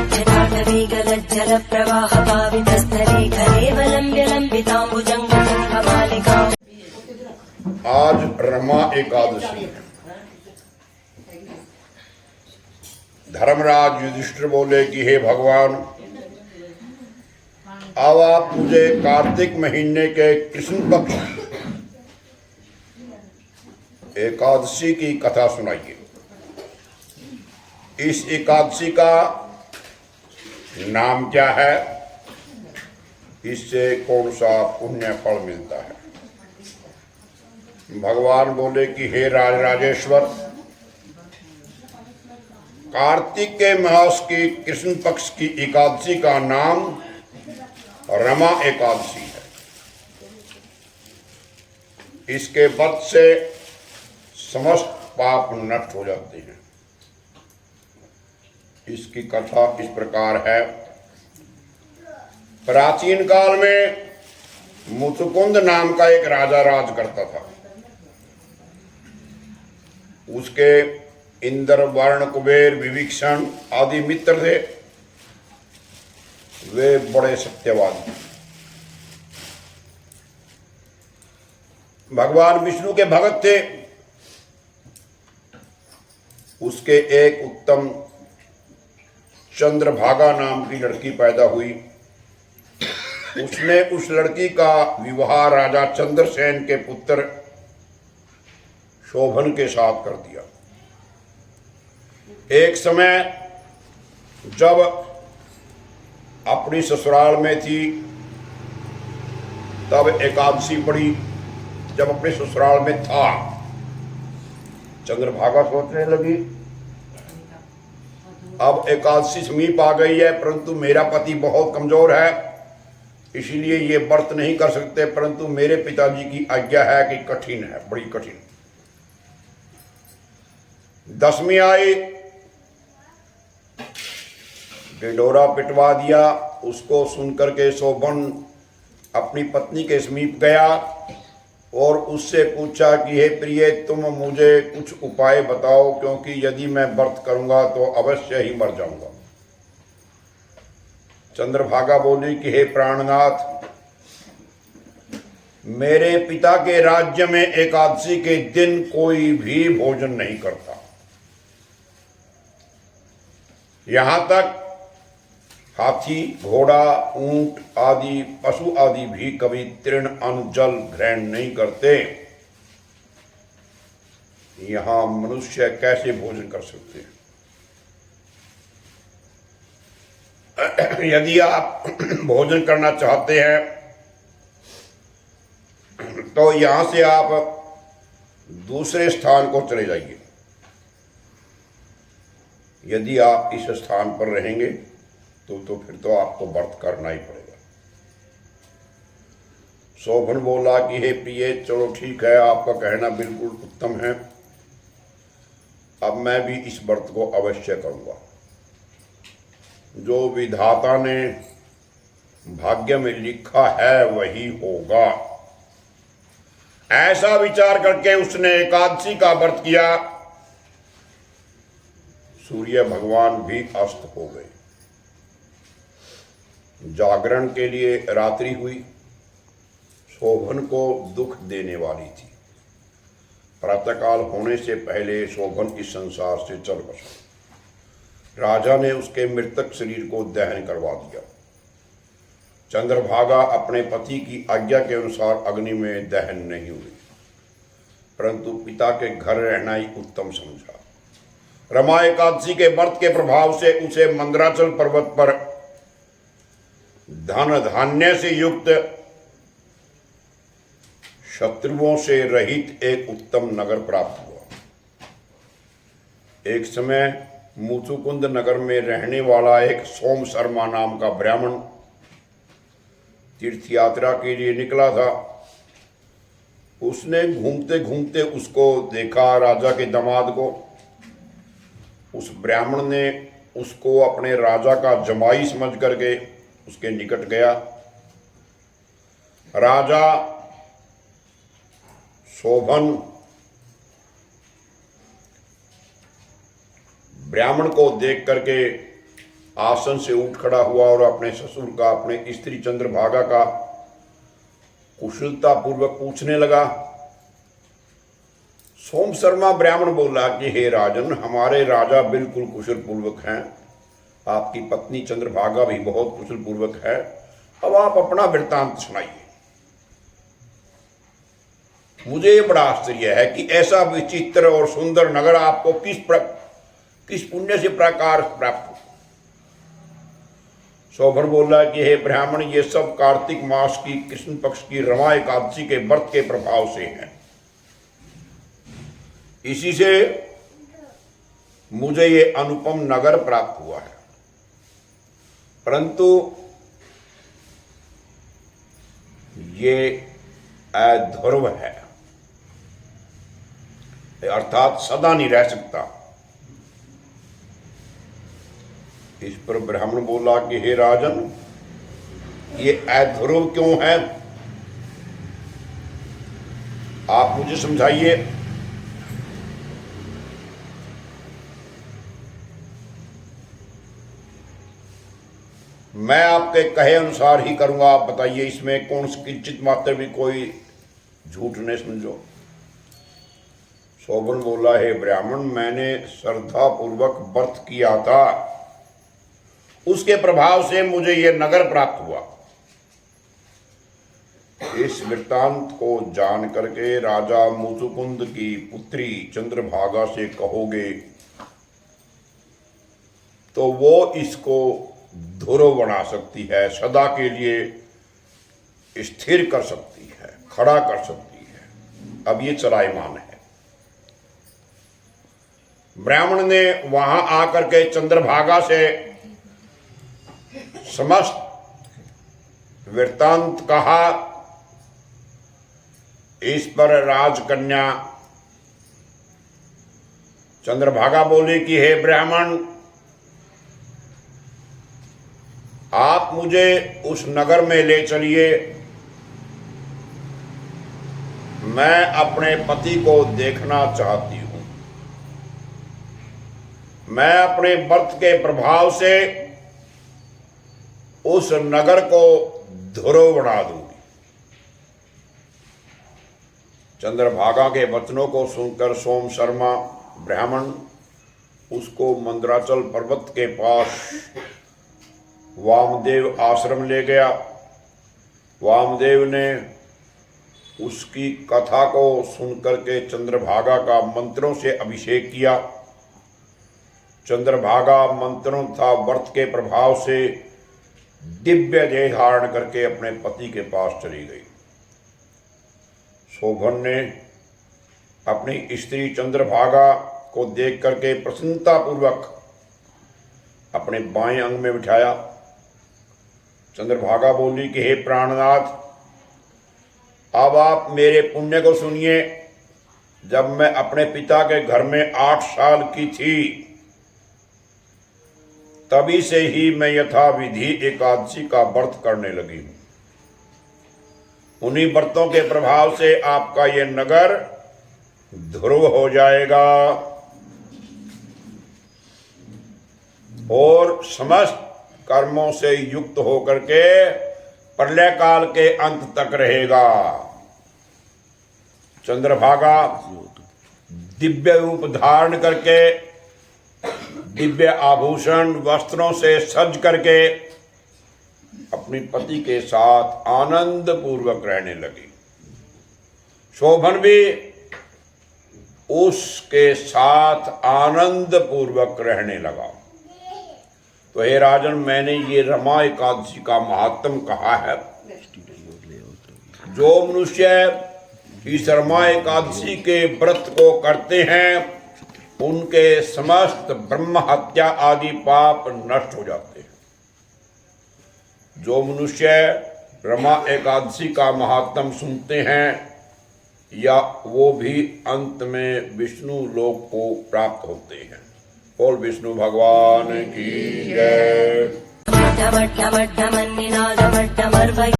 जटाटवीगलज्जलप्रवाहपावितस्थले कलेवलम्ब्य लम्बिताम्बुजङ्गमालिका। आज रमा एकादशी है। धर्मराज युधिष्ठिर बोले कि हे भगवान, अब आप मुझे कार्तिक महीने के कृष्ण पक्ष एकादशी की कथा सुनाइए। इस एकादशी का नाम क्या है? इससे कौन सा पुण्य फल मिलता है? भगवान बोले कि हे राजराजेश्वर, कार्तिक के मास की कृष्ण पक्ष की एकादशी का नाम रमा एकादशी है। इसके व्रत से समस्त पाप नष्ट हो जाते हैं। इसकी कथा इस प्रकार है। प्राचीन काल में मुचुकुंद नाम का एक राजा राज करता था। उसके इंद्र, वर्ण, कुबेर, विभीषण आदि मित्र थे। वे बड़े सत्यवादी, भगवान विष्णु के भक्त थे। उसके एक उत्तम चंद्रभागा नाम की लड़की पैदा हुई। उसने उस लड़की का विवाह राजा चंद्रसेन के पुत्र शोभन के साथ कर दिया। एक समय जब अपनी ससुराल में थी, तब एकादशी पड़ी। जब अपने ससुराल में था, चंद्रभागा सोचने लगी, अब एकादशी समीप आ गई है, परंतु मेरा पति बहुत कमजोर है, इसीलिए ये व्रत नहीं कर सकते। परंतु मेरे पिताजी की आज्ञा है कि कठिन है, बड़ी कठिन। दशमी आई, ढिंढोरा पिटवा दिया। उसको सुनकर के शोभन अपनी पत्नी के समीप गया और उससे पूछा कि हे प्रिय, तुम मुझे कुछ उपाय बताओ, क्योंकि यदि मैं व्रत करूंगा तो अवश्य ही मर जाऊंगा। चंद्रभागा बोली कि हे प्राणनाथ, मेरे पिता के राज्य में एकादशी के दिन कोई भी भोजन नहीं करता। यहां तक हाथी, घोड़ा, ऊंट आदि पशु आदि भी कभी तृण, अन्न, जल ग्रहण नहीं करते। यहां मनुष्य कैसे भोजन कर सकते हैं? यदि आप भोजन करना चाहते हैं तो यहां से आप दूसरे स्थान को चले जाइए। यदि आप इस स्थान पर रहेंगे तो फिर तो आपको व्रत करना ही पड़ेगा। शोभन बोला कि हे प्रिय, चलो ठीक है, आपका कहना बिल्कुल उत्तम है। अब मैं भी इस व्रत को अवश्य करूंगा। जो विधाता ने भाग्य में लिखा है वही होगा। ऐसा विचार करके उसने एकादशी का व्रत किया। सूर्य भगवान भी अस्त हो गए। जागरण के लिए रात्रि हुई। शोभन को दुख देने वाली थी। प्रातःकाल होने से पहले शोभन इस संसार से चल बसा। राजा ने उसके मृतक शरीर को दहन करवा दिया। चंद्रभागा अपने पति की आज्ञा के अनुसार अग्नि में दहन नहीं हुई, परंतु पिता के घर रहना ही उत्तम समझा। रमा एकादशी के व्रत के प्रभाव से उसे मंदराचल पर्वत पर धन धान्य से युक्त, शत्रुओं से रहित एक उत्तम नगर प्राप्त हुआ। एक समय मुचुकुंद नगर में रहने वाला एक सोम शर्मा नाम का ब्राह्मण तीर्थ यात्रा के लिए निकला था। उसने घूमते घूमते उसको देखा, राजा के दामाद को। उस ब्राह्मण ने उसको अपने राजा का जमाई समझ करके उसके निकट गया। राजा शोभन ब्राह्मण को देख करके आसन से उठ खड़ा हुआ और अपने ससुर का, अपने स्त्री चंद्रभागा का कुशलता पूर्वक पूछने लगा। सोम शर्मा ब्राह्मण बोला कि हे राजन, हमारे राजा बिल्कुल कुशल पूर्वक हैं, आपकी पत्नी चंद्रभागा भी बहुत कुशल पूर्वक है, अब आप अपना वृत्तांत सुनाइए। मुझे ये बड़ा आश्चर्य है कि ऐसा विचित्र और सुंदर नगर आपको किस पुण्य से प्रकार प्राप्त हो। शोभन बोला कि हे ब्राह्मण, ये सब कार्तिक मास की कृष्ण पक्ष की रमा एकादशी के व्रत के प्रभाव से है। इसी से मुझे ये अनुपम नगर प्राप्त हुआ है, परंतु ये अध्रुव है, अर्थात सदा नहीं रह सकता। इस पर ब्राह्मण बोला कि हे राजन, ये अध्रुव क्यों है, आप मुझे समझाइए। मैं आपके कहे अनुसार ही करूंगा, आप बताइए, इसमें कौन सी किंचित मात्र भी कोई झूठ नहीं समझो। शोभन बोला, हे ब्राह्मण, मैंने श्रद्धा पूर्वक व्रत किया था, उसके प्रभाव से मुझे यह नगर प्राप्त हुआ। इस वृत्तांत को जान करके राजा मुचुकुंद की पुत्री चंद्रभागा से कहोगे तो वो इसको ध्रुव बना सकती है, सदा के लिए स्थिर कर सकती है, खड़ा कर सकती है। अब ये चलायमान है। ब्राह्मण ने वहां आकर के चंद्रभागा से समस्त वृत्तांत कहा। इस पर राजकन्या चंद्रभागा बोली कि हे ब्राह्मण, आप मुझे उस नगर में ले चलिए, मैं अपने पति को देखना चाहती हूं। मैं अपने व्रत के प्रभाव से उस नगर को ध्रुव बना दूंगी। चंद्रभागा के वचनों को सुनकर सोम शर्मा ब्राह्मण उसको मंदराचल पर्वत के पास वामदेव आश्रम ले गया। वामदेव ने उसकी कथा को सुनकर के चंद्रभागा का मंत्रों से अभिषेक किया। चंद्रभागा मंत्रों तथा व्रत के प्रभाव से दिव्य देह धारण करके अपने पति के पास चली गई। शोभन ने अपनी स्त्री चंद्रभागा को देख करके प्रसन्नता पूर्वक अपने बाएं अंग में बिठाया। चंद्रभागा बोली कि हे प्राणनाथ, अब आप मेरे पुण्य को सुनिए। जब मैं अपने पिता के घर में 8 साल की थी, तभी से ही मैं यथाविधि एकादशी का व्रत करने लगी हूं। उन्हीं व्रतों के प्रभाव से आपका ये नगर ध्रुव हो जाएगा और समस्त कर्मों से युक्त होकर के प्रलय काल के अंत तक रहेगा। चंद्रभागा दिव्य रूप धारण करके, दिव्य आभूषण वस्त्रों से सज करके अपनी पति के साथ आनंद पूर्वक रहने लगी। शोभन भी उसके साथ आनंद पूर्वक रहने लगा। तो हे राजन, मैंने ये रमा एकादशी का महात्म कहा है। जो मनुष्य इस रमा एकादशी के व्रत को करते हैं, उनके समस्त ब्रह्म हत्या आदि पाप नष्ट हो जाते हैं। जो मनुष्य रमा एकादशी का महात्म सुनते हैं, या वो भी अंत में विष्णु लोक को प्राप्त होते हैं। बोल विष्णु भगवान की जय।